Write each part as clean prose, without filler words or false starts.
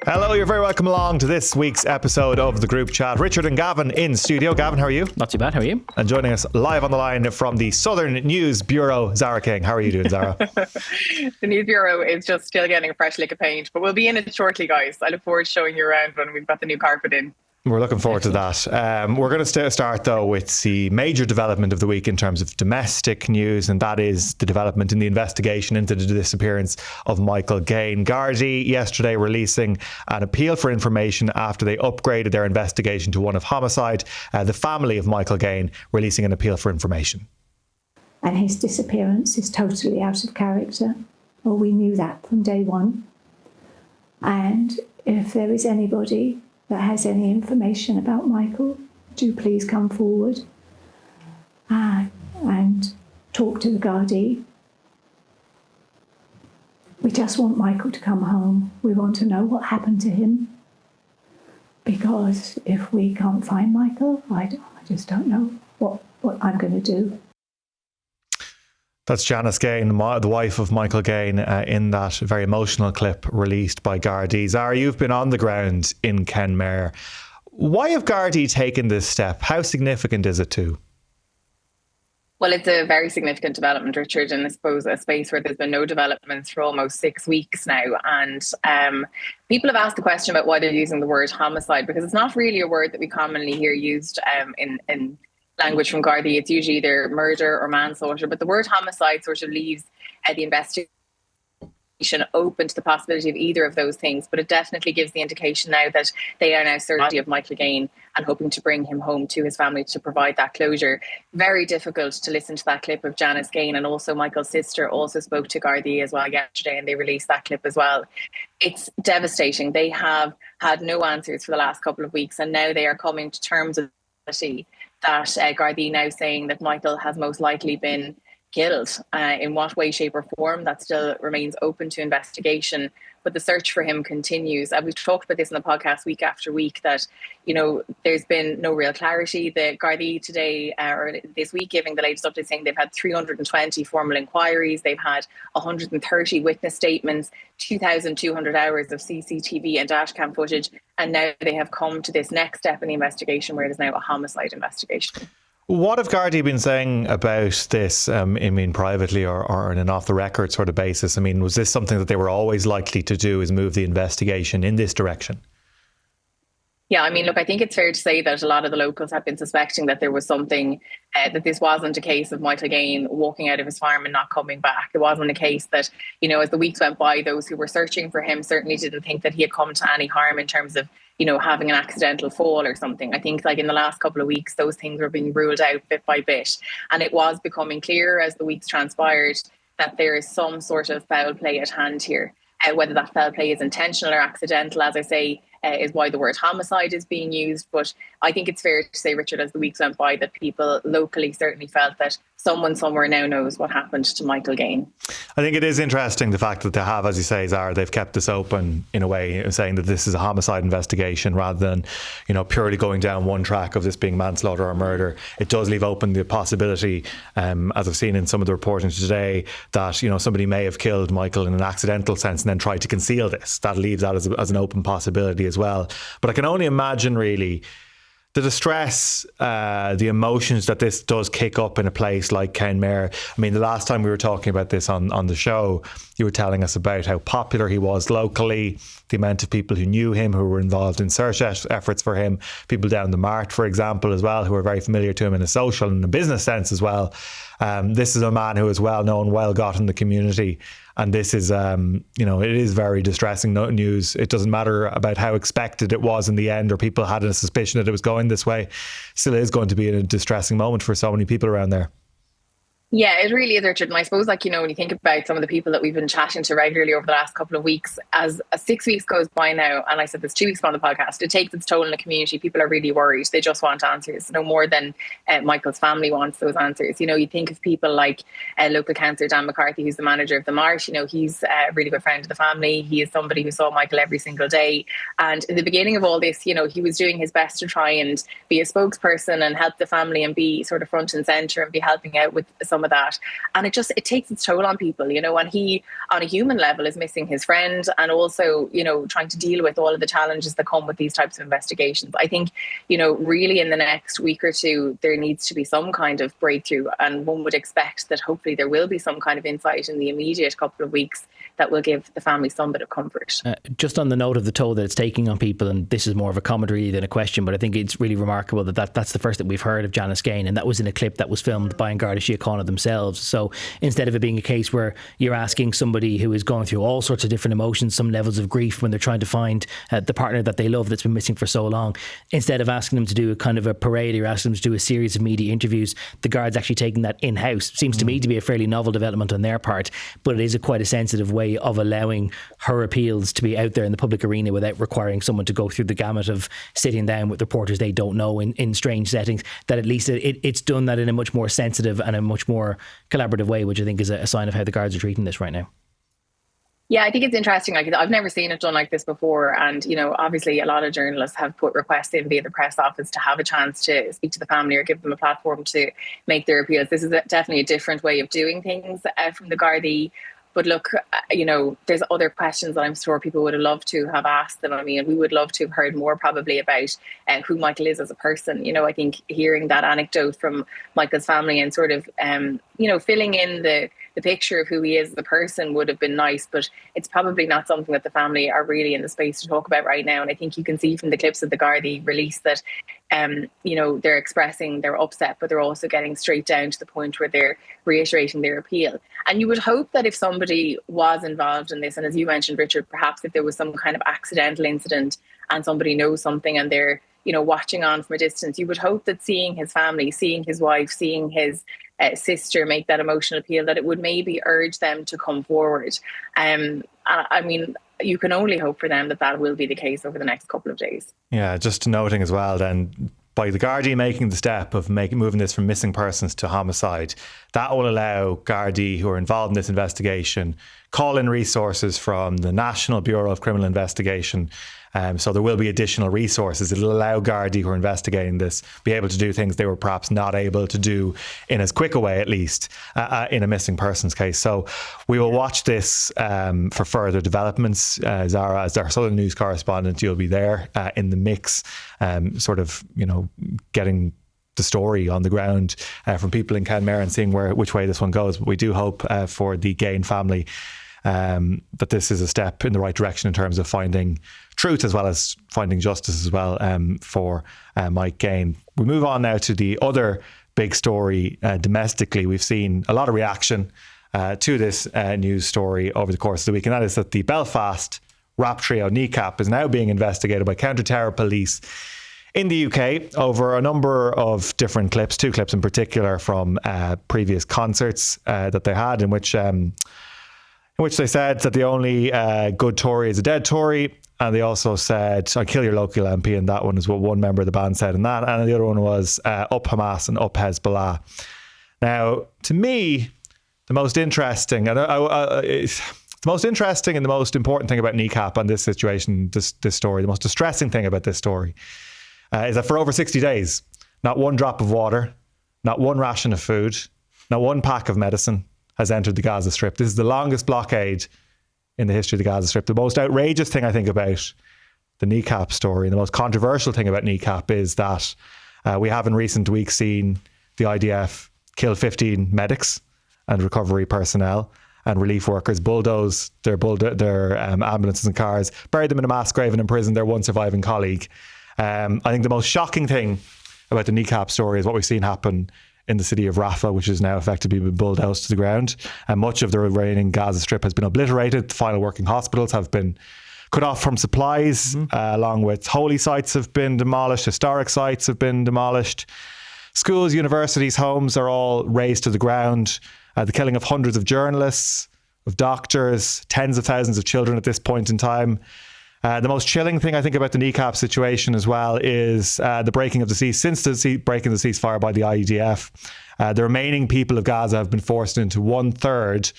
Hello, you're very welcome along to this week's episode of the group chat. Richard and Gavin in studio. Gavin, how are you? Not too bad, how are you? And joining us live on the line from the Southern News Bureau, Zara King. How are you doing, Zara? The News Bureau is just still getting a fresh lick of paint, but we'll be in it shortly, guys. I look forward to showing you around when we've got the new carpet in. We're looking forward to that. We're going to start, though, with the major development of the week in terms of domestic news, and that is the development in the investigation into the disappearance of Michael Gane. Gardaí yesterday releasing an appeal for information after they upgraded their investigation to one of homicide. The family of Michael Gane releasing an appeal for information. And his disappearance is totally out of character. Well, we knew that from day one. And if there is anybody that has any information about Michael, do please come forward and talk to the Gardaí. We just want Michael to come home. We want to know what happened to him. Because if we can't find Michael, I just don't know what I'm going to do. That's Janice Gane, the wife of Michael Gane, in that very emotional clip released by Gardaí. Zara, you've been on the ground in Kenmare. Why have Gardaí taken this step? How significant is it too? Well, it's a very significant development, Richard, and I suppose a space where there's been no developments for almost 6 weeks now. And people have asked the question about why they're using the word homicide, because it's not really a word that we commonly hear used in language from Gardaí. It's usually either murder or manslaughter, but the word homicide sort of leaves the investigation open to the possibility of either of those things. But it definitely gives the indication now that they are now certain of Michael Gane and hoping to bring him home to his family to provide that closure. Very difficult to listen to that clip of Janice Gane, and also Michael's sister also spoke to Gardaí as well yesterday, and they released that clip as well. It's devastating. They have had no answers for the last couple of weeks, and now they are coming to terms with that Gardaí now saying that Michael has most likely been killed. In what way, shape or form, that still remains open to investigation. But the search for him continues. We've talked about this in the podcast week after week that, there's been no real clarity. The Gardaí today, or this week, giving the latest update saying they've had 320 formal inquiries. They've had 130 witness statements, 2,200 hours of CCTV and dashcam footage. And now they have come to this next step in the investigation where it is now a homicide investigation. What have Gardaí been saying about this, privately or on an off-the-record sort of basis? Was this something that they were always likely to do, is move the investigation in this direction? Yeah, I think it's fair to say that a lot of the locals have been suspecting that there was something, that this wasn't a case of Michael Gane walking out of his farm and not coming back. It wasn't a case that, as the weeks went by, those who were searching for him certainly didn't think that he had come to any harm in terms of, having an accidental fall or something. I think in the last couple of weeks, those things were being ruled out bit by bit. And it was becoming clearer as the weeks transpired that there is some sort of foul play at hand here. Whether that foul play is intentional or accidental, as I say, is why the word homicide is being used. But I think it's fair to say, Richard, as the weeks went by, that people locally certainly felt that someone somewhere now knows what happened to Michael Gane. I think it is interesting the fact that they have, as you say, Zara, they've kept this open in a way, saying that this is a homicide investigation rather than, purely going down one track of this being manslaughter or murder. It does leave open the possibility, as I've seen in some of the reporting today, that, somebody may have killed Michael in an accidental sense and then tried to conceal this. That leaves that as an open possibility as well. But I can only imagine really the distress, the emotions that this does kick up in a place like Kenmare. The last time we were talking about this on the show, you were telling us about how popular he was locally, the amount of people who knew him, who were involved in search efforts for him, people down the Mart, for example, as well, who are very familiar to him in a social and a business sense as well. This is a man who is well known, well got in the community. And this is, it is very distressing news. It doesn't matter about how expected it was in the end, or people had a suspicion that it was going this way. Still is going to be a distressing moment for so many people around there. Yeah, it really is, Richard. And I suppose, when you think about some of the people that we've been chatting to regularly over the last couple of weeks, as 6 weeks goes by now, and I said this 2 weeks ago on the podcast, it takes its toll in the community. People are really worried. They just want answers, no more than Michael's family wants those answers. You think of people like local councillor Dan McCarthy, who's the manager of the Mart. He's a really good friend of the family. He is somebody who saw Michael every single day. And in the beginning of all this, he was doing his best to try and be a spokesperson and help the family and be sort of front and centre and be helping out with some some of that. And it takes its toll on people, you know, and he, on a human level, is missing his friend, and also, you know, trying to deal with all of the challenges that come with these types of investigations. I think, you know, really in the next week or two, there needs to be some kind of breakthrough, and one would expect that hopefully there will be some kind of insight in the immediate couple of weeks that will give the family some bit of comfort. Just on the note of the toll that it's taking on people, and this is more of a comment really than a question, but I think it's really remarkable that's the first that we've heard of Janice Gain, and that was in a clip that was filmed by an Garda Síochána themselves. So instead of it being a case where you're asking somebody who is going through all sorts of different emotions, some levels of grief when they're trying to find the partner that they love that's been missing for so long, instead of asking them to do a kind of a parade, or asking them to do a series of media interviews, the Guards actually taking that in-house. Seems to me to be a fairly novel development on their part, but it is quite a sensitive way of allowing her appeals to be out there in the public arena without requiring someone to go through the gamut of sitting down with reporters they don't know in strange settings. That at least it's done that in a much more sensitive and a much more collaborative way, which I think is a sign of how the Guards are treating this right now. Yeah, I think it's interesting. Like, I've never seen it done like this before. And, you know, obviously a lot of journalists have put requests in via the press office to have a chance to speak to the family or give them a platform to make their appeals. This is definitely a different way of doing things from the Gardaí. But look, you know, there's other questions that I'm sure people would have loved to have asked them. I mean, we would love to have heard more probably about who Michael is as a person. You know, I think hearing that anecdote from Michael's family and sort of, you know, filling in the picture of who he is as a person would have been nice, but it's probably not something that the family are really in the space to talk about right now. And I think you can see from the clips of the Gardaí release that, you know, they're expressing their upset, but they're also getting straight down to the point where they're reiterating their appeal. And you would hope that if somebody was involved in this, and as you mentioned, Richard, perhaps if there was some kind of accidental incident and somebody knows something and they're, you know, watching on from a distance, you would hope that seeing his family, seeing his wife, seeing his sister make that emotional appeal, that it would maybe urge them to come forward. I mean, you can only hope for them that will be the case over the next couple of days. Yeah, just noting as well then, by the Gardaí making the step of moving this from missing persons to homicide, that will allow Gardaí who are involved in this investigation call in resources from the National Bureau of Criminal Investigation. So there will be additional resources. It'll allow Gardaí who are investigating this be able to do things they were perhaps not able to do in as quick a way, at least, in a missing persons case. So we will watch this for further developments. Zara, as our Southern News correspondent, you'll be there in the mix, sort of, you know, getting the story on the ground from people in Kenmare and seeing which way this one goes. But we do hope for the Gain family that this is a step in the right direction in terms of finding truth as well as finding justice as well for Mike Gain. We move on now to the other big story domestically. We've seen a lot of reaction to this news story over the course of the week, and that is that the Belfast rap trio Kneecap is now being investigated by counter-terror police in the UK over a number of different clips, 2 clips in particular from previous concerts that they had, in which they said that the only good Tory is a dead Tory. And they also said, "I kill your local MP," and that one is what one member of the band said in that. And the other one was up Hamas and up Hezbollah. Now, to me, the most interesting and the most important thing about Kneecap and this situation, this story, the most distressing thing about this story is that for over 60 days, not one drop of water, not one ration of food, not one pack of medicine has entered the Gaza Strip. This is the longest blockade in the history of the Gaza Strip. The most outrageous thing I think about the Kneecap story, and the most controversial thing about Kneecap, is that we have in recent weeks seen the IDF kill 15 medics and recovery personnel and relief workers, bulldoze their ambulances and cars, bury them in a mass grave and imprison their one surviving colleague. I think the most shocking thing about the Kneecap story is what we've seen happen in the city of Rafah, which has now effectively been bulldozed to the ground. And much of the remaining Gaza Strip has been obliterated. The final working hospitals have been cut off from supplies, along with holy sites have been demolished, historic sites have been demolished. Schools, universities, homes are all razed to the ground. The killing of hundreds of journalists, of doctors, tens of thousands of children at this point in time. The most chilling thing I think about the Kneecap situation as well is the breaking of the cease. Since the breaking of the ceasefire by the IDF, the remaining people of Gaza have been forced into 1/3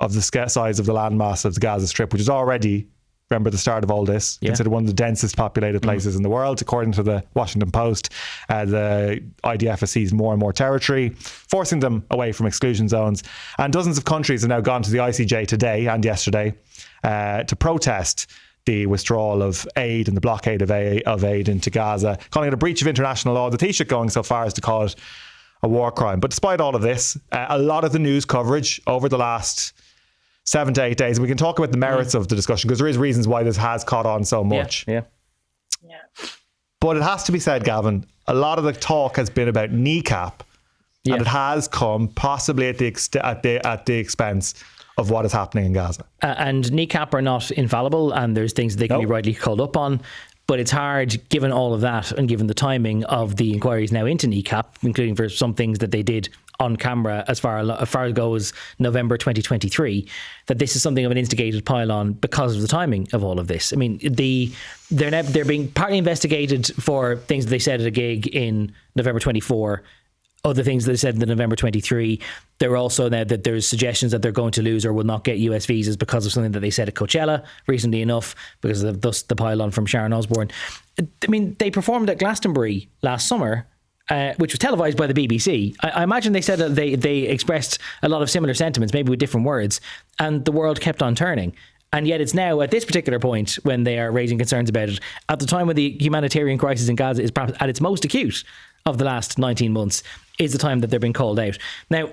of the size of the landmass of the Gaza Strip, which is already remember the start of all this, considered one of the densest populated places in the world, according to the Washington Post. The IDF has seized more and more territory, forcing them away from exclusion zones. And dozens of countries have now gone to the ICJ today and yesterday to protest the withdrawal of aid and the blockade of aid into Gaza, calling it a breach of international law. The Taoiseach going so far as to call it a war crime. But despite all of this, a lot of the news coverage over the last 7 to 8 days, and we can talk about the merits of the discussion, because there is reasons why this has caught on so much. Yeah. But it has to be said, Gavin, a lot of the talk has been about Kneecap, and it has come possibly at the expense of what is happening in Gaza. And Kneecap are not infallible, and there's things that they can be rightly called up on. But it's hard, given all of that and given the timing of the inquiries now into Kneecap, including for some things that they did on camera as far ago as November 2023, that this is something of an instigated pile-on because of the timing of all of this. I mean, they're being partly investigated for things that they said at a gig in November 24, other things that they said in the November 23. There were also now that there's suggestions that they're going to lose or will not get US visas because of something that they said at Coachella recently enough, because of thus the pile-on from Sharon Osbourne. I mean, they performed at Glastonbury last summer, which was televised by the BBC. I imagine they said that they expressed a lot of similar sentiments, maybe with different words, and the world kept on turning. And yet it's now at this particular point when they are raising concerns about it, at the time when the humanitarian crisis in Gaza is perhaps at its most acute of the last 19 months, is the time that they're being called out. Now,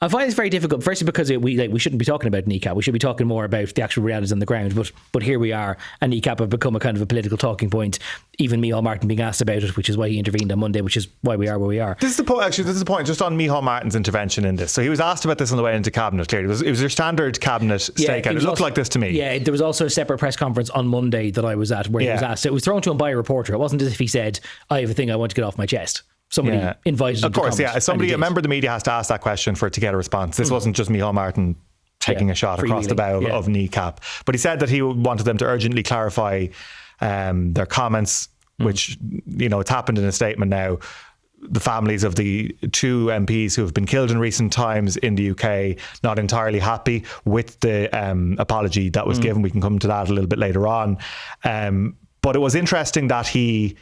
I find it's very difficult, firstly because we shouldn't be talking about Kneecap. We should be talking more about the actual realities on the ground. But here we are, and Kneecap have become a kind of a political talking point. Even Micheál Martin being asked about it, which is why he intervened on Monday, which is why we are where we are. This is the point. Actually, this is the point. Just on Micheál Martin's intervention in this. So he was asked about this on the way into cabinet. Clearly, it was your standard cabinet stakeout. It looked like this to me. Yeah, there was also a separate press conference on Monday that I was at where he was asked. It was thrown to him by a reporter. It wasn't as if he said, "I have a thing I want to get off my chest." Somebody invited him. Of course, a member of the media has to ask that question for it to get a response. This wasn't just Micheál Martin taking a shot across the bow of Kneecap. But he said that he wanted them to urgently clarify their comments, which, it's happened in a statement now. The families of the 2 MPs who have been killed in recent times in the UK, not entirely happy with the apology that was given. We can come to that a little bit later on. But it was interesting that he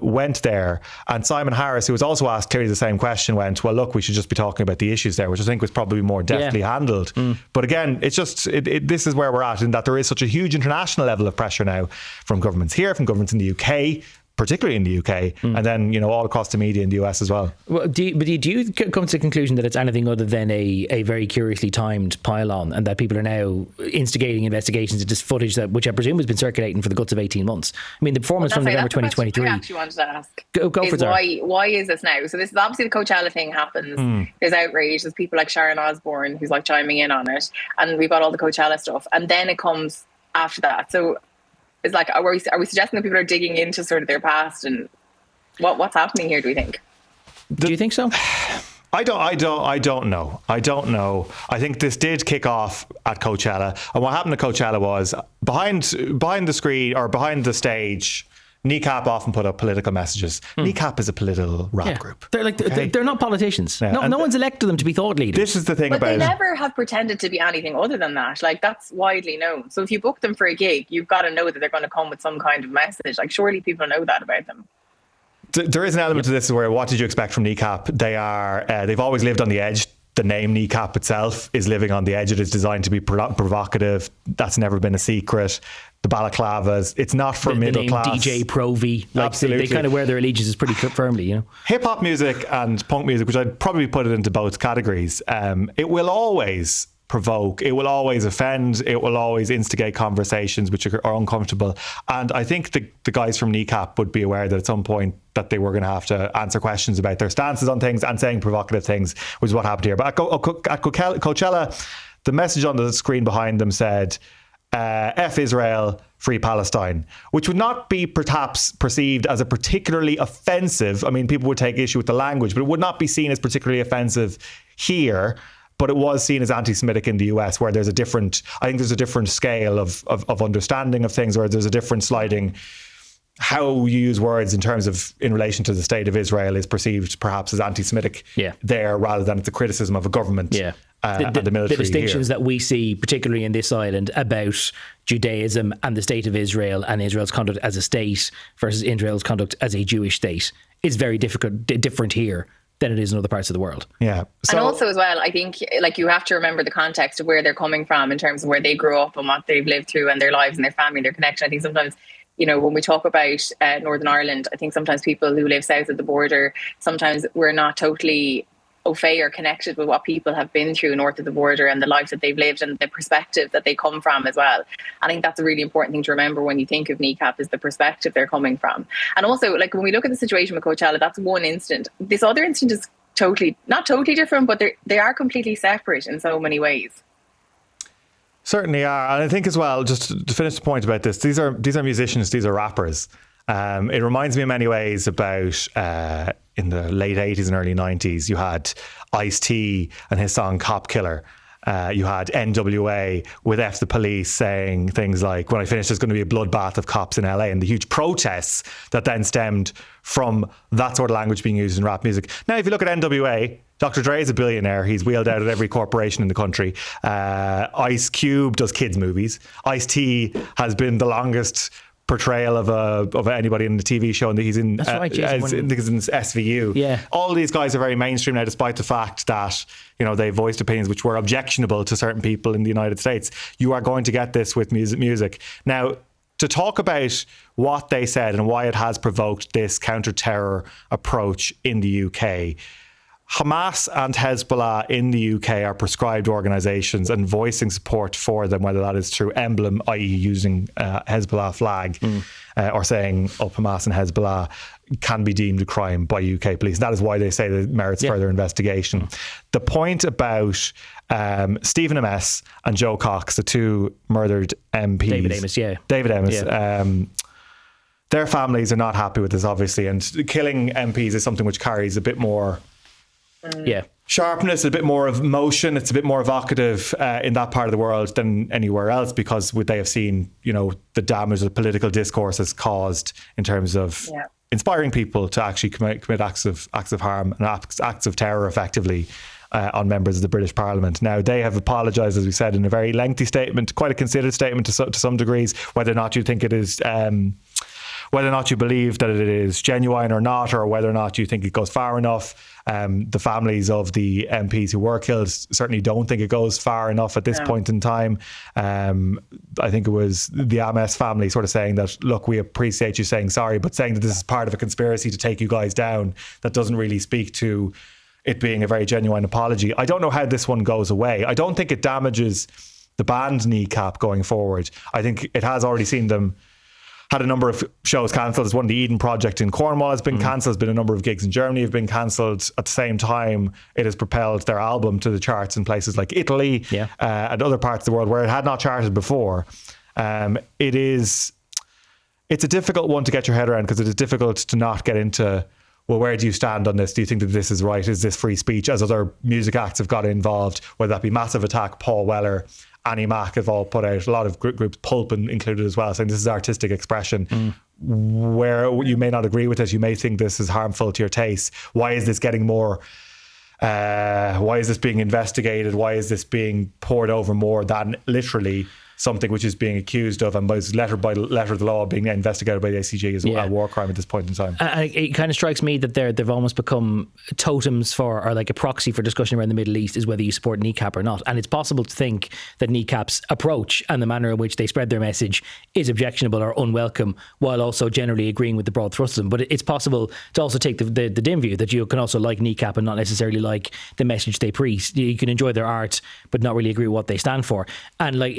went there, and Simon Harris, who was also asked clearly the same question, went, well, look, we should just be talking about the issues there, which I think was probably more deftly handled. But again, it's just this is where we're at, in that there is such a huge international level of pressure now from governments here, from governments in the UK, particularly in the UK, and then all across the media in the US as well. Well, do you come to the conclusion that it's anything other than a very curiously timed pile-on, and that people are now instigating investigations into this footage which I presume has been circulating for the guts of 18 months? I mean, the performance from November 2023. I actually wanted to ask. Go for it. Why is this now? So this is obviously the Coachella thing happens. There's outrage. There's people like Sharon Osbourne who's like chiming in on it, and we've got all the Coachella stuff, and then it comes after that. So it's like, are we suggesting that people are digging into sort of their past, and what's happening here, do we think? Do you think so? I don't know. I think this did kick off at Coachella, and what happened at Coachella was behind the screen or behind the stage, Kneecap often put up political messages. Kneecap is a political rap group. They're they're not politicians. Yeah. No one's elected them to be thought leaders. This is the thing but about they never have pretended to be anything other than that. Like, that's widely known. So if you book them for a gig, you've got to know that they're going to come with some kind of message. Like, surely people know that about them. There is an element to this where, what did you expect from Kneecap? They've always lived on the edge. The name Kneecap itself is living on the edge. It is designed to be provocative. That's never been a secret. The balaclavas, it's not for middle class. DJ Provi, absolutely. They kind of wear their allegiances pretty firmly, Hip hop music and punk music, which I'd probably put it into both categories, it will always provoke, it will always offend, it will always instigate conversations which are uncomfortable. And I think the guys from Kneecap would be aware that at some point that they were going to have to answer questions about their stances on things and saying provocative things, which is what happened here. But at Coachella, the message on the screen behind them said, F Israel, free Palestine, which would not be perhaps perceived as a particularly offensive. I mean, people would take issue with the language, but it would not be seen as particularly offensive here. But it was seen as anti-Semitic in the US, where there's a different scale of understanding of things, or there's a different sliding how you use words in terms of in relation to the state of Israel is perceived perhaps as anti-Semitic there, rather than it's a criticism of a government. And the military. The distinctions here that we see, particularly in this island, about Judaism and the state of Israel and Israel's conduct as a state versus Israel's conduct as a Jewish state, is very different here than it is in other parts of the world. Yeah. And also as well, I think like you have to remember the context of where they're coming from in terms of where they grew up and what they've lived through and their lives and their family and their connection. I think sometimes, you know, when we talk about Northern Ireland, I think sometimes people who live south of the border, sometimes we're not totally au fait or connected with what people have been through north of the border and the lives that they've lived and the perspective that they come from as well. I think that's a really important thing to remember when you think of Kneecap, is the perspective they're coming from. And also, like, when we look at the situation with Coachella, that's one instant. This other instant is not totally different, but they are completely separate in so many ways. Certainly are. And I think as well, just to finish the point about this, these are musicians, these are rappers. It reminds me in many ways about in the late 80s and early 90s, you had Ice-T and his song Cop Killer. You had NWA with F the Police saying things like, when I finish, there's going to be a bloodbath of cops in LA, and the huge protests that then stemmed from that sort of language being used in rap music. Now, if you look at NWA, Dr. Dre is a billionaire. He's wheeled out at every corporation in the country. Ice Cube does kids movies. Ice-T has been the longest portrayal of anybody in the TV show, and he's in, That's right, in SVU. Yeah. All these guys are very mainstream now, despite the fact that, you know, they voiced opinions which were objectionable to certain people in the United States. You are going to get this with music. Now, to talk about what they said and why it has provoked this counter-terror approach in the UK, Hamas and Hezbollah in the UK are prescribed organisations, and voicing support for them, whether that is through emblem, i.e. using Hezbollah flag, or saying up Hamas and Hezbollah, can be deemed a crime by UK police. That is why they say that it merits further investigation. The point about Stephen Amos and Joe Cox, the two murdered MPs. David Amos. Their families are not happy with this, obviously, and killing MPs is something which carries a bit more sharpness, a bit more of emotion. It's a bit more evocative in that part of the world than anywhere else, because would they have seen, you know, the damage that political discourse has caused in terms of inspiring people to actually commit acts of harm and acts of terror effectively on members of the British Parliament. Now, they have apologised, as we said, in a very lengthy statement, quite a considered statement to some degrees. Whether or not you think it is whether or not you believe that it is genuine or not, or whether or not you think it goes far enough. The families of the MPs who were killed certainly don't think it goes far enough at this point in time. I think it was the Amos family sort of saying that, look, we appreciate you saying sorry, but saying that this is part of a conspiracy to take you guys down, that doesn't really speak to it being a very genuine apology. I don't know how this one goes away. I don't think it damages the band Kneecap going forward. I think it has already seen them had a number of shows cancelled. As one, the Eden Project in Cornwall has been cancelled. There's been a number of gigs in Germany have been cancelled. At the same time, it has propelled their album to the charts in places like Italy and other parts of the world where it had not charted before. It's a difficult one to get your head around, because it is difficult to not get into, well, where do you stand on this? Do you think that this is right? Is this free speech? As other music acts have got involved, whether that be Massive Attack, Paul Weller, Annie Mac have all put out, a lot of groups, Pulp included as well, saying this is artistic expression. Where you may not agree with it, you may think this is harmful to your taste. Why is this getting more? Why is this being investigated? Why is this being poured over more than literally something which is being accused of and was letter of the law being investigated by the ACG as a war crime at this point in time? It kind of strikes me that they've almost become totems for, or like a proxy for discussion around the Middle East, is whether you support Kneecap or not. And it's possible to think that Kneecap's approach and the manner in which they spread their message is objectionable or unwelcome, while also generally agreeing with the broad thrust of them. But it's possible to also take the dim view that you can also like Kneecap and not necessarily like the message they preach. You can enjoy their art but not really agree with what they stand for. And like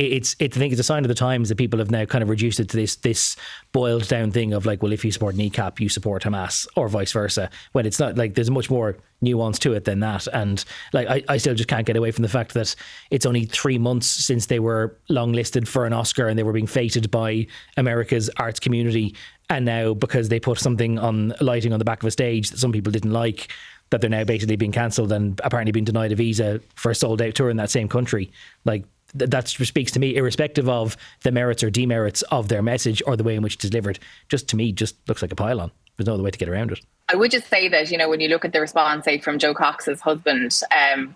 I think it's a sign of the times that people have now kind of reduced it to this boiled down thing of like, well, if you support Kneecap, you support Hamas, or vice versa, when it's not. Like, there's much more nuance to it than that. And like, I still just can't get away from the fact that it's only 3 months since they were longlisted for an Oscar and they were being feted by America's arts community, and now because they put something on lighting on the back of a stage that some people didn't like, that they're now basically being cancelled and apparently being denied a visa for a sold out tour in that same country. Like, that speaks to me, irrespective of the merits or demerits of their message or the way in which it's delivered. Just to me, just looks like a pile-on. There's no other way to get around it. I would just say that, when you look at the response, say, from Joe Cox's husband,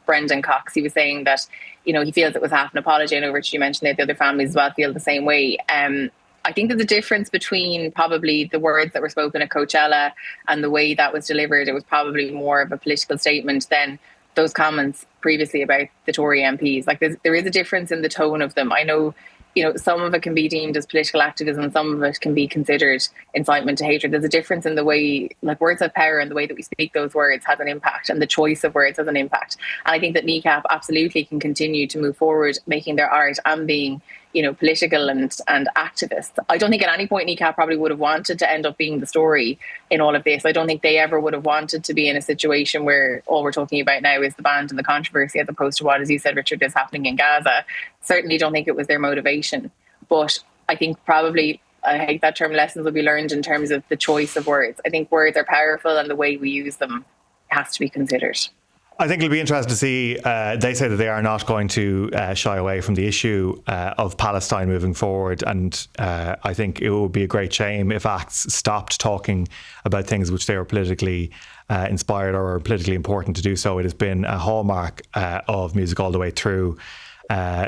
Brendan Cox, he was saying that, he feels it was half an apology. I know, Richard, you mentioned that the other families as well feel the same way. I think there's a difference between probably the words that were spoken at Coachella and the way that was delivered. It was probably more of a political statement than those comments previously about the Tory MPs. Like, there is a difference in the tone of them. I know, some of it can be deemed as political activism, some of it can be considered incitement to hatred. There's a difference in the way, like, words have power, and the way that we speak those words has an impact, and the choice of words has an impact. And I think that Kneecap absolutely can continue to move forward, making their art and being, political and activists. I don't think at any point Kneecap probably would have wanted to end up being the story in all of this. I don't think they ever would have wanted to be in a situation where all we're talking about now is the band and the controversy, as opposed to what, as you said, Richard, is happening in Gaza. Certainly don't think it was their motivation. But I think probably, I hate that term, lessons will be learned in terms of the choice of words. I think words are powerful, and the way we use them has to be considered. I think it'll be interesting to see. They say that they are not going to shy away from the issue of Palestine moving forward. And I think it would be a great shame if acts stopped talking about things which they were politically inspired or politically important to do so. It has been a hallmark of music all the way through.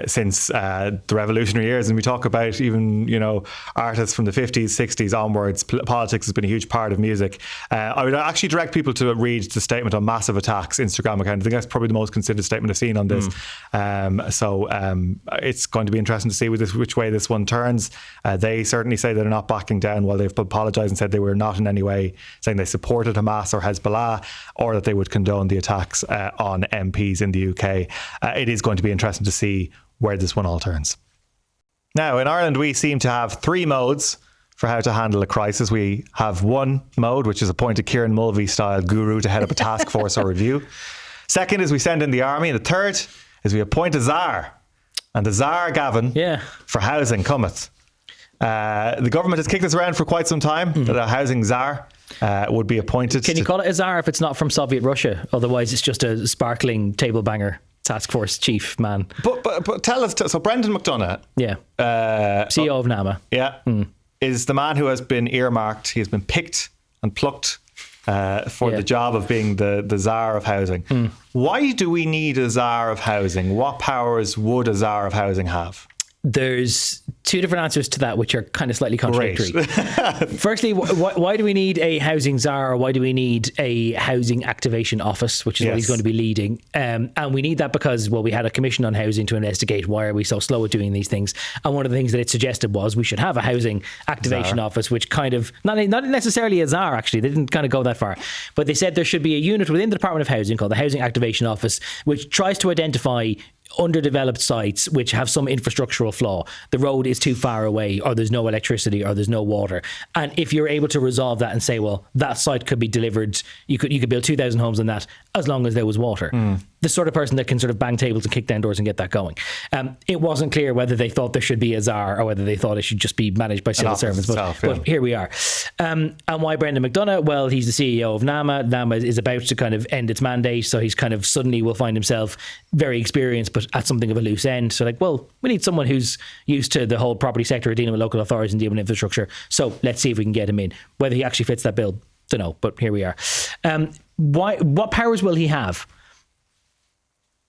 Since the revolutionary years, and we talk about even artists from the 50s, 60s onwards, politics has been a huge part of music. I would actually direct people to read the statement on Massive Attack's Instagram account. I think that's probably the most considered statement I've seen on this. So it's going to be interesting to see which way this one turns. They certainly say they're not backing down, while they've apologised and said they were not in any way saying they supported Hamas or Hezbollah, or that they would condone the attacks on MPs in the UK. It is going to be interesting to see where this one all turns. Now, in Ireland, we seem to have three modes for how to handle a crisis. We have one mode, which is appoint a Kieran Mulvey-style guru to head up a task force or review. Second is we send in the army. And the third is we appoint a Czar. And the Czar, Gavin, for housing cometh. The government has kicked this around for quite some time, that a housing Czar would be appointed. Can you call it a Czar if it's not from Soviet Russia? Otherwise, it's just a sparkling table banger task force chief man. But tell us, so Brendan McDonagh, CEO of NAMA, is the man who has been earmarked. He has been picked and plucked for the job of being the Czar of housing. Why do we need a Czar of housing? What powers would a Czar of housing have? There's two different answers to that, which are kind of slightly contradictory. Firstly, why do we need a housing czar, or why do we need a housing activation office, which is what he's going to be leading? And we need that because, we had a commission on housing to investigate why are we so slow at doing these things. And one of the things that it suggested was we should have a housing activation office, which kind of, not necessarily a czar, actually, they didn't kind of go that far, but they said there should be a unit within the Department of Housing called the Housing Activation Office, which tries to identify underdeveloped sites which have some infrastructural flaw. The road is too far away, or there's no electricity, or there's no water. And if you're able to resolve that and say, well, that site could be delivered, you could build 2,000 homes on that as long as there was water. The sort of person that can sort of bang tables and kick down doors and get that going. It wasn't clear whether they thought there should be a czar or whether they thought it should just be managed by civil servants. But here we are. And why Brendan McDonagh? Well, he's the CEO of NAMA. NAMA is about to kind of end its mandate, so he's kind of suddenly will find himself very experienced, but at something of a loose end. So we need someone who's used to the whole property sector, dealing with local authorities and dealing with infrastructure. So let's see if we can get him in. Whether he actually fits that bill, don't know, but here we are. What powers will he have?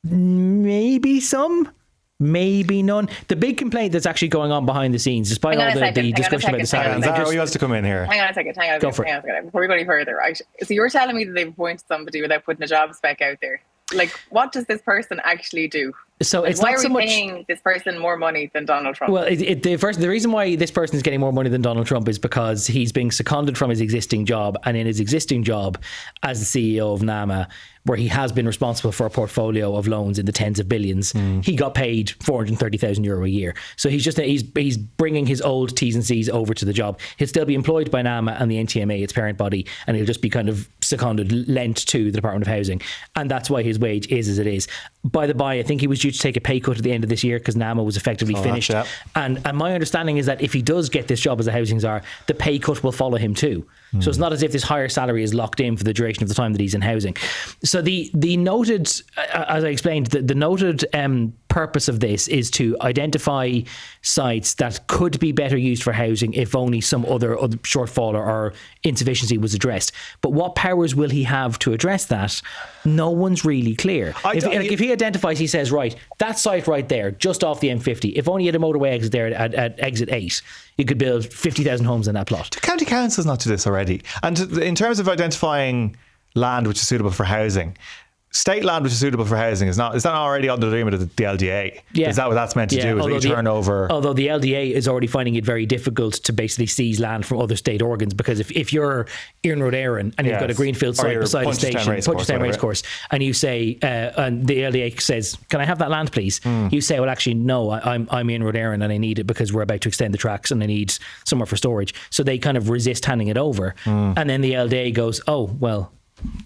Maybe some, maybe none. The big complaint that's actually going on behind the scenes, despite all the discussion about the salary. He wants to come in here. Hang on a second. Go for it. Before we go any further, right? So you're telling me that they've appointed somebody without putting a job spec out there. Like, what does this person actually do? So it's why not so much paying this person more money than Donald Trump? Well, the reason why this person is getting more money than Donald Trump is because he's being seconded from his existing job, and in his existing job as the CEO of NAMA, where he has been responsible for a portfolio of loans in the tens of billions, he got paid €430,000 a year. So he's bringing his old T's and C's over to the job. He'll still be employed by NAMA and the NTMA, its parent body, and he'll just be kind of seconded, lent to the Department of Housing. And that's why his wage is as it is. By the by, I think he was due to take a pay cut at the end of this year because NAMA was effectively finished. And my understanding is that if he does get this job as a housing czar, the pay cut will follow him too. So it's not as if this higher salary is locked in for the duration of the time that he's in housing. So the noted, as I explained, the noted purpose of this is to identify sites that could be better used for housing if only some other shortfall or insufficiency was addressed. But what powers will he have to address that? No one's really clear. If he identifies, he says, right, that site right there, just off the M50, if only you had a motorway exit there at exit 8, you could build 50,000 homes in that plot. Do county councils not do this already? And in terms of identifying land which is suitable for housing, state land which is suitable for housing is that already under the remit of the LDA? Yeah. Is that what that's meant to do? Is turn over? Although the LDA is already finding it very difficult to basically seize land from other state organs, because if you're in Road Éireann and you've got a greenfield site beside a station, Punchestown Racecourse, and you say, and the LDA says, "Can I have that land, please?" You say, "Well, actually, no, I'm in Road Éireann and I need it because we're about to extend the tracks and I need somewhere for storage." So they kind of resist handing it over, and then the LDA goes, "Oh, well,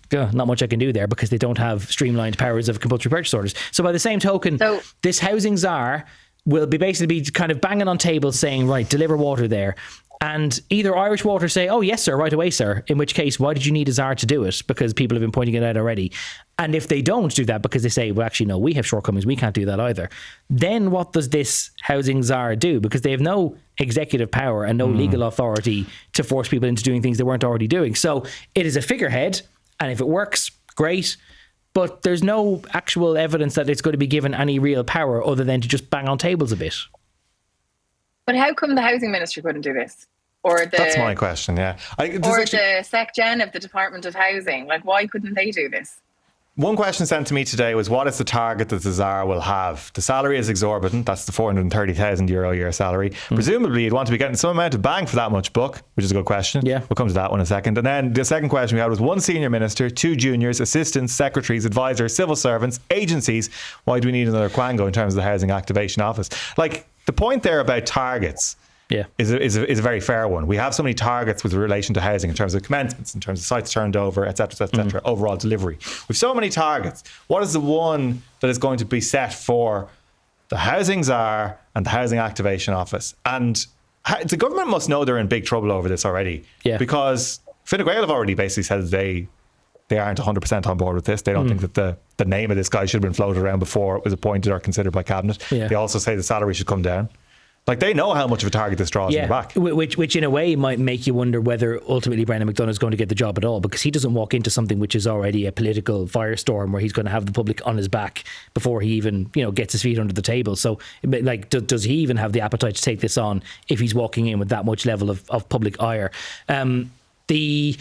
not much I can do there," because they don't have streamlined powers of compulsory purchase orders. So by the same token, this housing czar will basically be kind of banging on tables saying, right, deliver water there. And either Irish Water say, "Oh yes sir, right away sir," in which case, why did you need a czar to do it? Because people have been pointing it out already. And if they don't do that because they say, "Well, actually no, we have shortcomings, we can't do that either," then what does this housing czar do? Because they have no executive power and no legal authority to force people into doing things they weren't already doing. So it is a figurehead. And if it works, great. But there's no actual evidence that it's going to be given any real power other than to just bang on tables a bit. But how come the housing minister couldn't do this? That's my question, yeah. The SecGen of the Department of Housing. Like, why couldn't they do this? One question sent to me today was, what is the target that the czar will have? The salary is exorbitant. That's the €430,000 a year salary. Presumably, you'd want to be getting some amount of bang for that much buck, which is a good question. Yeah. We'll come to that one in a second. And then the second question we had was 1 senior minister, 2 juniors, assistants, secretaries, advisors, civil servants, agencies. Why do we need another Quango in terms of the Housing Activation Office? Like, the point there about targets is a very fair one. We have so many targets with relation to housing in terms of commencements, in terms of sites turned over, etc., overall delivery. We've so many targets. What is the one that is going to be set for the housing czar and the Housing Activation Office? And the government must know they're in big trouble over this already, because Fine Gael have already basically said that they aren't 100% on board with this. They don't think that the name of this guy should have been floated around before it was appointed or considered by cabinet. They also say the salary should come down. Like, they know how much of a target this draws in the back. Which in a way might make you wonder whether ultimately Brendan McDonagh is going to get the job at all, because he doesn't walk into something which is already a political firestorm where he's going to have the public on his back before he even gets his feet under the table. So, like, does he even have the appetite to take this on if he's walking in with that much level of public ire? The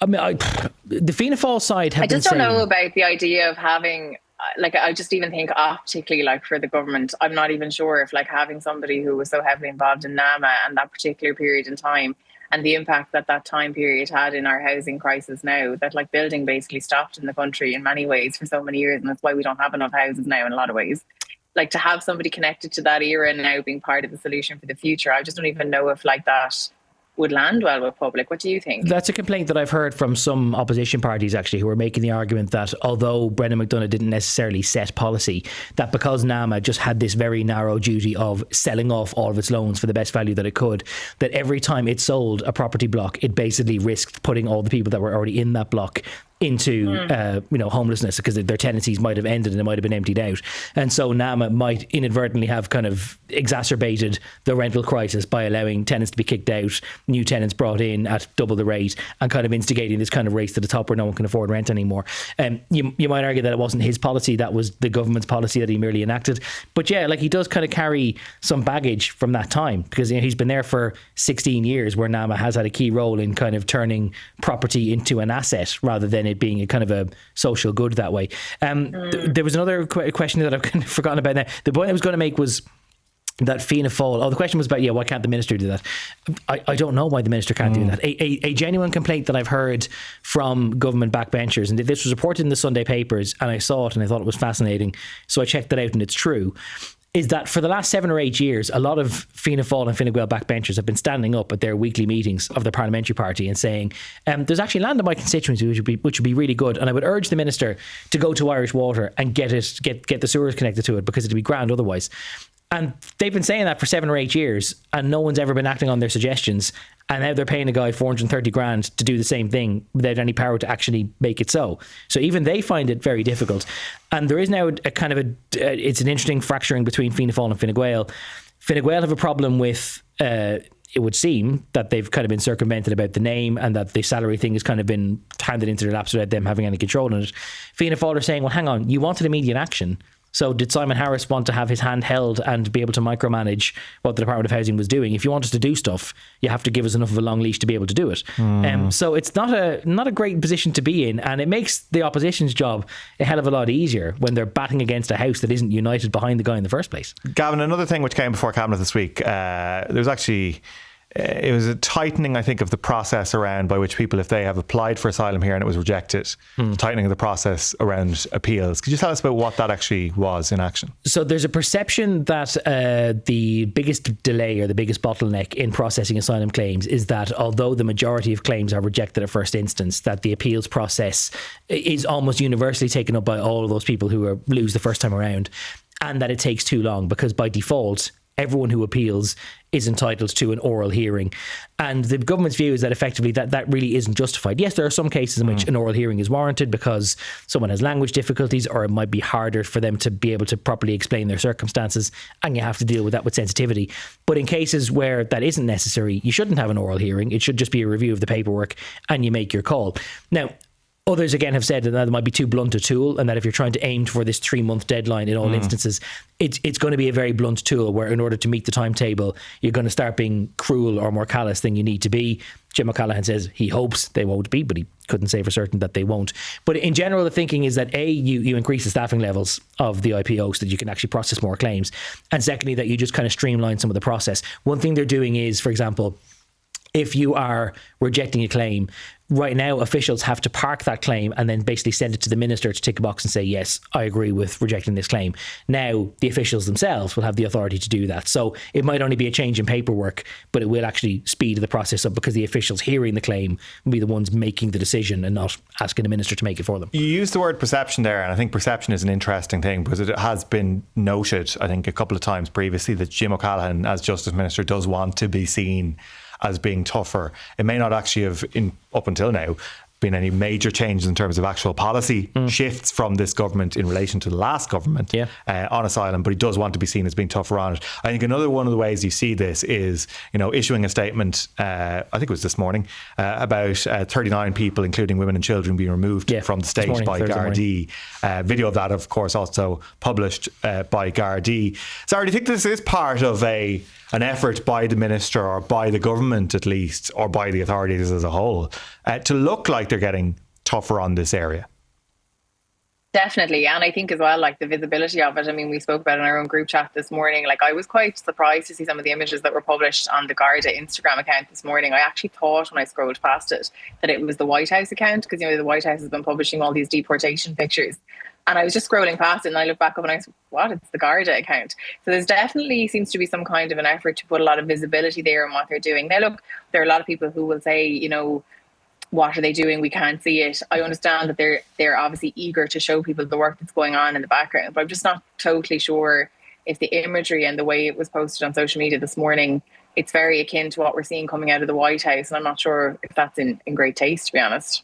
Fianna Fáil side have been saying, I just don't know about the idea of having, like, I just even think optically, like, for the government, I'm not even sure if, like, having somebody who was so heavily involved in NAMA and that particular period in time and the impact that time period had in our housing crisis now, that, like, building basically stopped in the country in many ways for so many years, and that's why we don't have enough houses now in a lot of ways. Like, to have somebody connected to that era and now being part of the solution for the future, I just don't even know if, like, that would land well with public. What do you think? That's a complaint that I've heard from some opposition parties, actually, who are making the argument that although Brendan McDonagh didn't necessarily set policy, that because NAMA just had this very narrow duty of selling off all of its loans for the best value that it could, that every time it sold a property block, it basically risked putting all the people that were already in that block into homelessness, because their tenancies might have ended and it might have been emptied out. And so NAMA might inadvertently have kind of exacerbated the rental crisis by allowing tenants to be kicked out, new tenants brought in at double the rate, and kind of instigating this kind of race to the top where no one can afford rent anymore. You might argue that it wasn't his policy, that was the government's policy that he merely enacted. But yeah, like, he does kind of carry some baggage from that time, because he's been there for 16 years where NAMA has had a key role in kind of turning property into an asset rather than it being a kind of a social good that way. There was another question that I've kind of forgotten about now. The point I was going to make was that Fianna Fáil, the question was about, why can't the minister do that? I don't know why the minister can't do that. A genuine complaint that I've heard from government backbenchers, and this was reported in the Sunday papers, and I saw it and I thought it was fascinating, so I checked it out and it's true, is that for the last 7 or 8 years, a lot of Fianna Fáil and Fine Gael backbenchers have been standing up at their weekly meetings of their parliamentary party and saying, there's actually land in my constituency which would be really good, and I would urge the minister to go to Irish Water and get the sewers connected to it, because it'd be grand otherwise. And they've been saying that for 7 or 8 years, and no one's ever been acting on their suggestions. And now they're paying a guy 430 grand to do the same thing without any power to actually make it so. So even they find it very difficult. And there is now a kind of it's an interesting fracturing between Fianna Fáil and Fine Gael. Fine Gael have a problem with, it would seem that they've kind of been circumvented about the name and that the salary thing has kind of been handed into their laps without them having any control on it. Fianna Fáil are saying, well, hang on, you wanted immediate action. So did Simon Harris want to have his hand held and be able to micromanage what the Department of Housing was doing? If you want us to do stuff, you have to give us enough of a long leash to be able to do it. So it's not a great position to be in, and it makes the opposition's job a hell of a lot easier when they're batting against a house that isn't united behind the guy in the first place. Gavin, another thing which came before Cabinet this week, there was actually... it was a tightening, I think, of the process around by which people, if they have applied for asylum here and it was rejected, tightening of the process around appeals. Could you tell us about what that actually was in action? So there's a perception that the biggest delay or the biggest bottleneck in processing asylum claims is that although the majority of claims are rejected at first instance, that the appeals process is almost universally taken up by all of those people who lose the first time around, and that it takes too long because by default, everyone who appeals is entitled to an oral hearing. And the government's view is that effectively that really isn't justified. Yes, there are some cases in which an oral hearing is warranted because someone has language difficulties or it might be harder for them to be able to properly explain their circumstances, and you have to deal with that with sensitivity. But in cases where that isn't necessary, you shouldn't have an oral hearing. It should just be a review of the paperwork and you make your call. Now, others again have said that that might be too blunt a tool, and that if you're trying to aim for this 3-month deadline in all instances, it's going to be a very blunt tool where in order to meet the timetable, you're going to start being cruel or more callous than you need to be. Jim O'Callaghan says he hopes they won't be, but he couldn't say for certain that they won't. But in general, the thinking is that A, you increase the staffing levels of the IPO so that you can actually process more claims. And secondly, that you just kind of streamline some of the process. One thing they're doing is, for example, if you are rejecting a claim, right now officials have to park that claim and then basically send it to the minister to tick a box and say, yes, I agree with rejecting this claim. Now the officials themselves will have the authority to do that. So it might only be a change in paperwork, but it will actually speed the process up because the officials hearing the claim will be the ones making the decision and not asking the minister to make it for them. You used the word perception there, and I think perception is an interesting thing because it has been noted, I think, a couple of times previously that Jim O'Callaghan, as Justice Minister, does want to be seen as being tougher. It may not actually have, up until now, been any major changes in terms of actual policy shifts from this government in relation to the last government on asylum, but he does want to be seen as being tougher on it. I think another one of the ways you see this is, issuing a statement, I think it was this morning, about 39 people, including women and children, being removed from the state by Gardaí. Video of that, of course, also published by Gardaí. Sarah, do you think this is part of an effort by the minister, or by the government at least, or by the authorities as a whole, to look like they're getting tougher on this area? Definitely. And I think as well, like the visibility of it, I mean, we spoke about it in our own group chat this morning. Like, I was quite surprised to see some of the images that were published on the Garda Instagram account this morning. I actually thought when I scrolled past it that it was the White House account, because, the White House has been publishing all these deportation pictures. And I was just scrolling past it and I looked back up and I said, what? It's the Garda account. So there's definitely seems to be some kind of an effort to put a lot of visibility there on what they're doing. Now, look, there are a lot of people who will say, what are they doing? We can't see it. I understand that they're obviously eager to show people the work that's going on in the background, but I'm just not totally sure if the imagery and the way it was posted on social media this morning, it's very akin to what we're seeing coming out of the White House. And I'm not sure if that's in great taste, to be honest.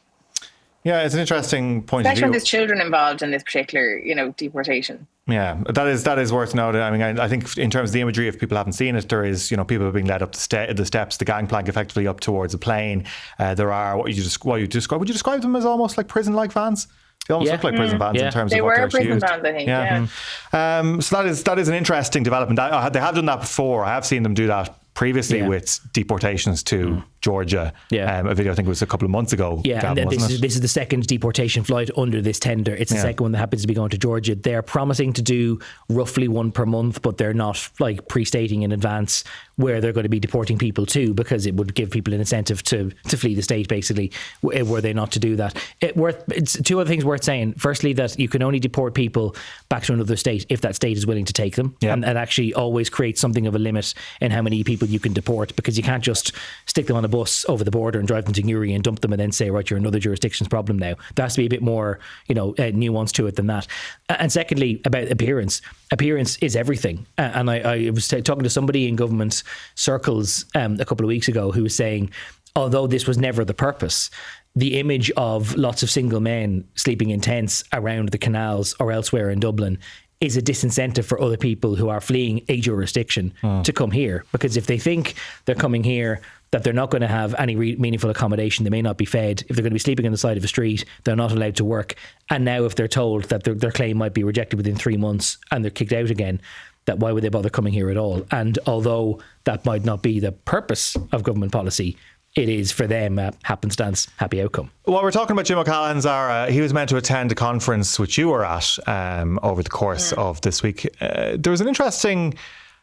Yeah, it's an interesting point Especially of view. when there's children involved in this particular, deportation. Yeah, that is worth noting. I mean, I think in terms of the imagery, if people haven't seen it, there is, people being led up the steps, the gangplank effectively up towards a plane. There are would you describe them as almost like prison-like vans? They almost look like prison vans in terms of what they're actually used. They were prison vans, I think. So that is an interesting development. They have done that before. I have seen them do that previously with deportations to Georgia. A video, I think it was a couple of months ago. And then this is the second deportation flight under this tender. It's the second one that happens to be going to Georgia. They're promising to do roughly one per month, but they're not like pre-stating in advance where they're going to be deporting people to, because it would give people an incentive to flee the state, basically, were they not to do that. It's two other things worth saying. Firstly, that you can only deport people back to another state if that state is willing to take them, and actually always create something of a limit in how many people you can deport, because you can't just stick them on a bus over the border and drive them to Newry and dump them and then say, right, you're another jurisdiction's problem now. There has to be a bit more, nuance to it than that. And secondly, about appearance. Appearance is everything. And I was talking to somebody in government circles a couple of weeks ago who was saying, although this was never the purpose, the image of lots of single men sleeping in tents around the canals or elsewhere in Dublin is a disincentive for other people who are fleeing a jurisdiction to come here. Because if they think they're coming here, that they're not going to have any meaningful accommodation, they may not be fed. If they're going to be sleeping on the side of a street, they're not allowed to work. And now if they're told that their claim might be rejected within 3 months and they're kicked out again, that why would they bother coming here at all? And although that might not be the purpose of government policy, it is for them a happenstance, happy outcome. Well, we're talking about Jim O'Callaghan, Zara. He was meant to attend a conference which you were at over the course of this week. There was an interesting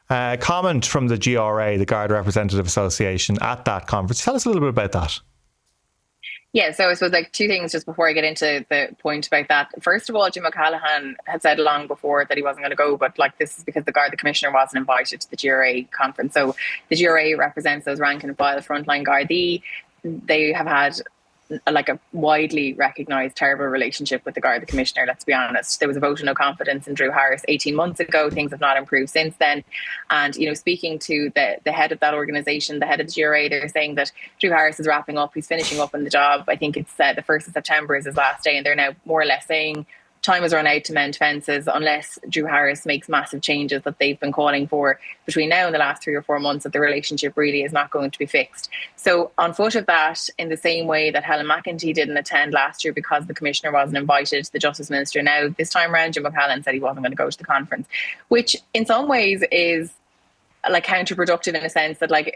comment from the GRA, the Garda Representative Association, at that conference. Tell us a little bit about that. Yeah, so I suppose two things just before I get into the point about that. First of all, Jim O'Callaghan had said long before that he wasn't going to go, but this is because the Commissioner wasn't invited to the GRA conference. So the GRA represents those rank and file frontline Gardaí. They have had a widely recognised terrible relationship with the Garda Commissioner, let's be honest. There was a vote of no confidence in Drew Harris 18 months ago. Things have not improved since then. And, speaking to the head of that organisation, the head of the GRA, they're saying that Drew Harris is wrapping up. He's finishing up on the job. I think it's the 1st of September is his last day. And they're now more or less saying time has run out to mend fences unless Drew Harris makes massive changes that they've been calling for between now and the last 3 or 4 months, that the relationship really is not going to be fixed. So on foot of that, in the same way that Helen McEntee didn't attend last year because the Commissioner wasn't invited, the Justice Minister now, this time around, Jim O'Callaghan said he wasn't going to go to the conference, which in some ways is counterproductive in a sense that I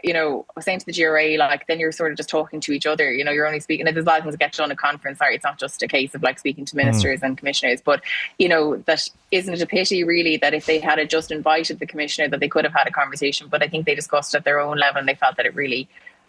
was saying to the GRA, then you're sort of just talking to each other, you're only speaking, there's a lot of things that get done at conference. Sorry, it's not just a case of speaking to ministers and commissioners, but that isn't it a pity really that if they had just invited the Commissioner that they could have had a conversation, but I think they discussed at their own level and they felt that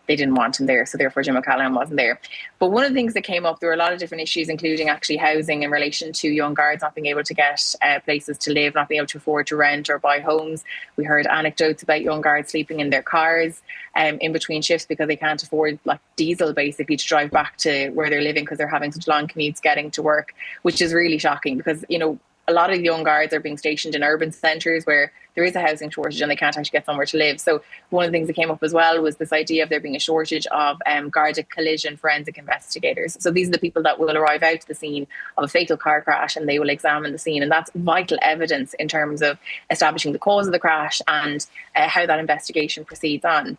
they didn't want him there, so therefore Jim O'Callaghan wasn't there. But one of the things that came up, there were a lot of different issues, including actually housing in relation to young guards not being able to get places to live, not being able to afford to rent or buy homes. We heard anecdotes about young guards sleeping in their cars in between shifts because they can't afford diesel basically to drive back to where they're living because they're having such long commutes getting to work, which is really shocking because, a lot of young guards are being stationed in urban centres where there is a housing shortage and they can't actually get somewhere to live. So one of the things that came up as well was this idea of there being a shortage of Garda collision forensic investigators. So these are the people that will arrive out to the scene of a fatal car crash and they will examine the scene. And that's vital evidence in terms of establishing the cause of the crash and how that investigation proceeds on.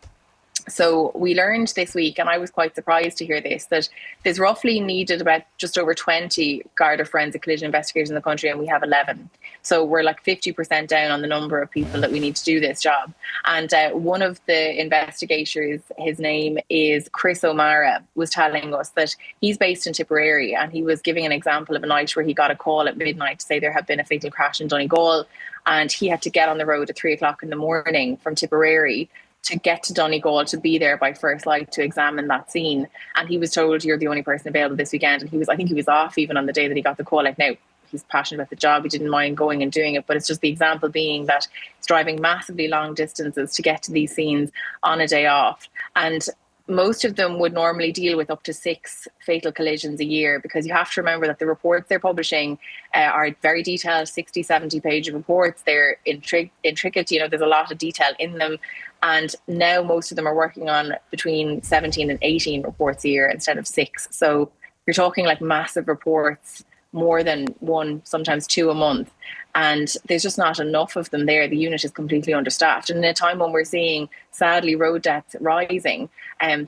So we learned this week, and I was quite surprised to hear this, that there's roughly needed about just over 20 Garda forensic collision investigators in the country, and we have 11. So we're 50% down on the number of people that we need to do this job. And one of the investigators, his name is Chris O'Mara, was telling us that he's based in Tipperary, and he was giving an example of a night where he got a call at midnight to say there had been a fatal crash in Donegal, and he had to get on the road at 3 o'clock in the morning from Tipperary to get to Donegal to be there by first light to examine that scene. And he was told, you're the only person available this weekend. And I think he was off even on the day that he got the call. Now, he's passionate about the job. He didn't mind going and doing it. But it's just the example being that he's driving massively long distances to get to these scenes on a day off. And most of them would normally deal with up to 6 fatal collisions a year, because you have to remember that the reports they're publishing are very detailed, 60, 70 page reports. They're intricate, there's a lot of detail in them. And now most of them are working on between 17 and 18 reports a year instead of 6. So you're talking massive reports, more than 1, sometimes 2 a month. And there's just not enough of them there. The unit is completely understaffed. And in a time when we're seeing, sadly, road deaths rising,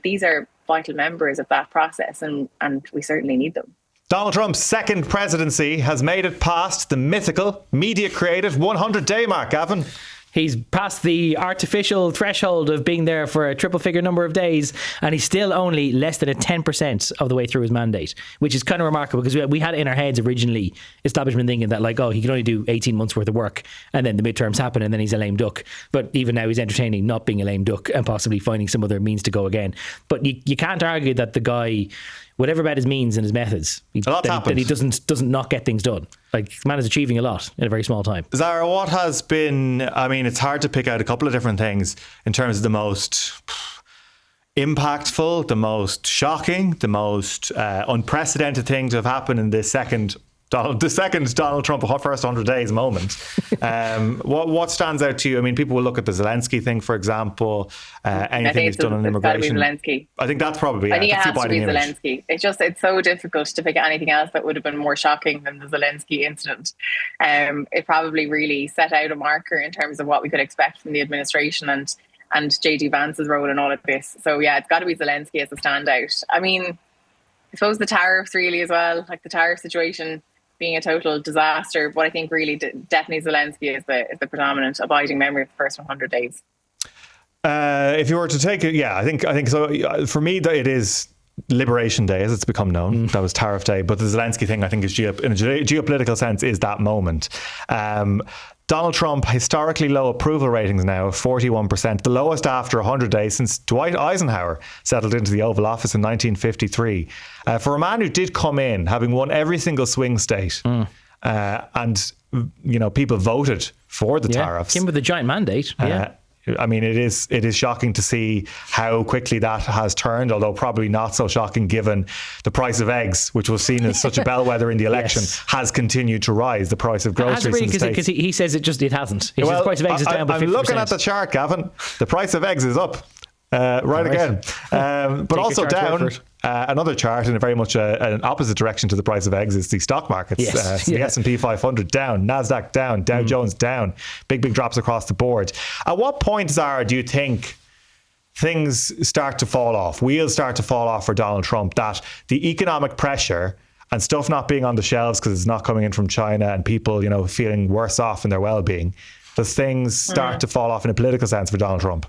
these are vital members of that process, and we certainly need them. Donald Trump's second presidency has made it past the mythical, media-created 100-day mark, Gavin. He's passed the artificial threshold of being there for a triple figure number of days, and he's still only less than 10% of the way through his mandate, which is kind of remarkable, because we had it in our heads originally, establishment thinking that he can only do 18 months worth of work and then the midterms happen and then he's a lame duck. But even now he's entertaining not being a lame duck and possibly finding some other means to go again. But you can't argue that the guy, whatever about his means and his methods, that he doesn't not get things done. The man is achieving a lot in a very small time. Zara, what has been, it's hard to pick out a couple of different things in terms of the most impactful, the most shocking, the most unprecedented thing to have happened in this the second Donald Trump first 100 days moment. What stands out to you? I mean, people will look at the Zelensky thing, for example, anything he's done on immigration. Zelensky. I think that's probably, I think it has to be Zelensky. It's so difficult to pick anything else that would have been more shocking than the Zelensky incident. It probably really set out a marker in terms of what we could expect from the administration and JD Vance's role in all of this. So yeah, it's got to be Zelensky as a standout. I mean, I suppose the tariffs really as well, like the tariff situation being a total disaster. But I think really definitely Zelensky is the predominant abiding memory of the first 100 days. If you were to take it, yeah, I think so. For me, it is Liberation Day, as it's become known. That was Tariff Day. But the Zelensky thing, I think, is in a geopolitical sense, is that moment. Donald Trump, historically low approval ratings now, 41%, the lowest after 100 days since Dwight Eisenhower settled into the Oval Office in 1953. For a man who did come in, having won every single swing state, and people voted for the tariffs. Came with a giant mandate. I mean, it is shocking to see how quickly that has turned, although probably not so shocking given the price of eggs, which was seen as such a bellwether in the election, has continued to rise. The price of groceries in the States. Because he says it hasn't. He says the price of eggs is down by 50%. I'm looking at the chart, Gavin. The price of eggs is up. Again. But also down. Another chart in a very much an opposite direction to the price of eggs is the stock markets. The S&P 500 down, NASDAQ down, Dow Jones down. Big drops across the board. At what point, Zara, do you think things start to fall off? Wheels start to fall off for Donald Trump, that the economic pressure and stuff not being on the shelves because it's not coming in from China and people, feeling worse off in their well-being, does things start to fall off in a political sense for Donald Trump?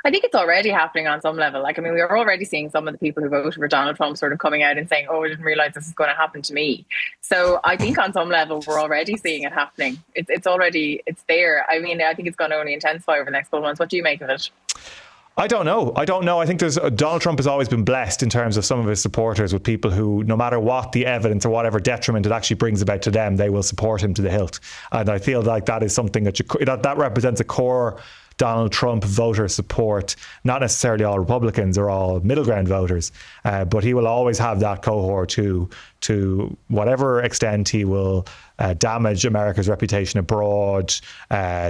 I think it's already happening on some level. Like, I mean, we're already seeing some of the people who voted for Donald Trump sort of coming out and saying, oh, I didn't realize this is going to happen to me. So I think on some level, we're already seeing it happening. It's there. I mean, I think it's going to only intensify over the next couple of months. What do you make of it? I don't know. I think Donald Trump has always been blessed in terms of some of his supporters with people who, no matter what the evidence or whatever detriment it actually brings about to them, they will support him to the hilt. And I feel like that is something that represents a core Donald Trump voter support, not necessarily all Republicans or all middle ground voters, but he will always have that cohort to whatever extent he will damage America's reputation abroad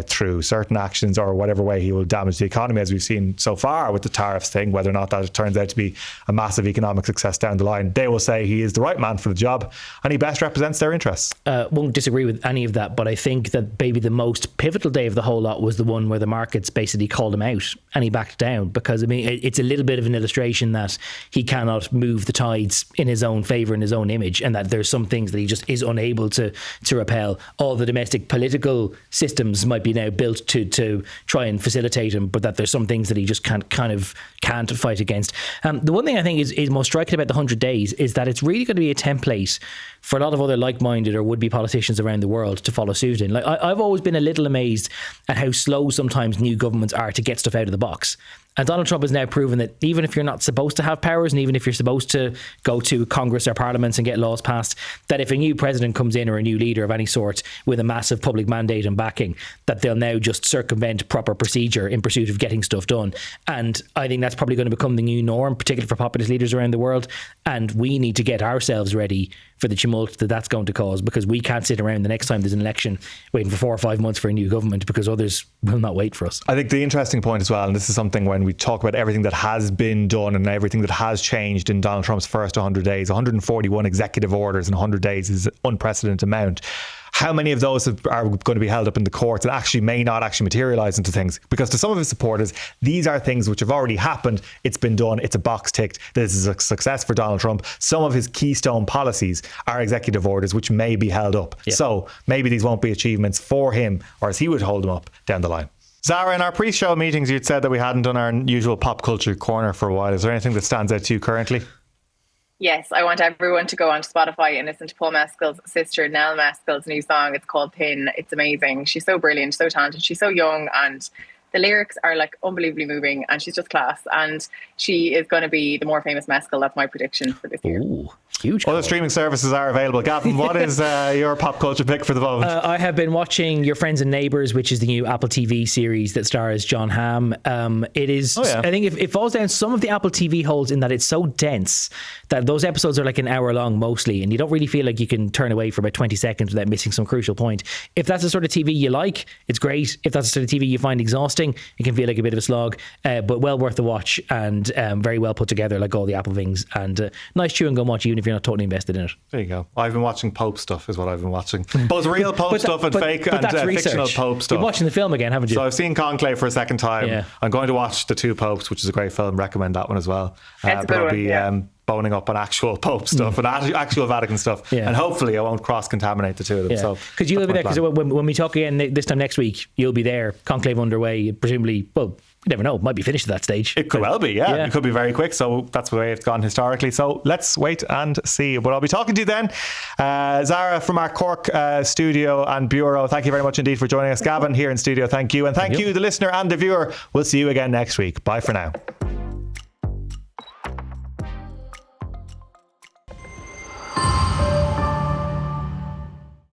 through certain actions, or whatever way he will damage the economy, as we've seen so far with the tariffs thing. Whether or not that turns out to be a massive economic success down the line, they will say he is the right man for the job and he best represents their interests. Won't disagree with any of that, but I think that maybe the most pivotal day of the whole lot was the one where the markets basically called him out and he backed down, because I mean, it's a little bit of an illustration that he cannot move the tides in his own favour, in his own image, and that there's some things that he just is unable to repel. All the domestic political systems might be now built to try and facilitate him, but that there's some things that he just can't fight against. The one thing I think is most striking about the 100 days is that it's really going to be a template for a lot of other like-minded or would-be politicians around the world to follow suit in. Like, I've always been a little amazed at how slow sometimes new governments are to get stuff out of the box. And Donald Trump has now proven that even if you're not supposed to have powers, and even if you're supposed to go to Congress or parliaments and get laws passed, that if a new president comes in or a new leader of any sort with a massive public mandate and backing, that they'll now just circumvent proper procedure in pursuit of getting stuff done. And I think that's probably going to become the new norm, particularly for populist leaders around the world. And we need to get ourselves ready for the tumult that's going to cause, because we can't sit around the next time there's an election waiting for 4 or 5 months for a new government, because others will not wait for us. I think the interesting point as well, and this is something when we talk about everything that has been done and everything that has changed in Donald Trump's first 100 days, 141 executive orders in 100 days is an unprecedented amount. How many of those are going to be held up in the courts and actually may not actually materialise into things? Because to some of his supporters, these are things which have already happened. It's been done. It's a box ticked. This is a success for Donald Trump. Some of his keystone policies are executive orders which may be held up. Yeah. So maybe these won't be achievements for him, or as he would hold them up down the line. Zara, in our pre-show meetings, you'd said that we hadn't done our usual pop culture corner for a while. Is there anything that stands out to you currently? Yes, I want everyone to go onto Spotify and listen to Paul Mescal's sister, Nell Mescal's new song. It's called Pin. It's amazing. She's so brilliant, so talented. She's so young, and the lyrics are like unbelievably moving, and she's just class. And she is going to be the more famous Mescal. That's my prediction for this year. Ooh. Huge call. Other streaming services are available. Gavin, what is your pop culture pick for the moment? I have been watching Your Friends and Neighbours, which is the new Apple TV series that stars John Hamm. It is, I think it falls down some of the Apple TV holes in that it's so dense that those episodes are like an hour long mostly, and you don't really feel like you can turn away for about 20 seconds without missing some crucial point. If that's the sort of TV you like, it's great. If that's the sort of TV you find exhausting, it can feel like a bit of a slog, but well worth the watch, and very well put together, like all the Apple things, and nice chew and gum watch even if you're not totally invested in it. There you go. I've been watching Pope stuff is what I've been watching. Both real Pope stuff and fake and fictional Pope stuff. You're watching the film again, haven't you? So I've seen Conclave for a second time. Yeah. I'm going to watch The Two Popes, which is a great film. Recommend that one as well. That's a good I'll be one, boning up on actual Pope stuff and actual Vatican stuff. And hopefully I won't cross-contaminate the two of them. Yeah. So because you'll be there, because when we talk again this time next week, you'll be there, Conclave underway, presumably, well, you never know, it might be finished at that stage. It could well be, yeah. It could be very quick. So that's the way it's gone historically. So let's wait and see. But I'll be talking to you then. Zara from our Cork studio and bureau, thank you very much indeed for joining us. Gavin here in studio, thank you. And thank you, the listener and the viewer. We'll see you again next week. Bye for now.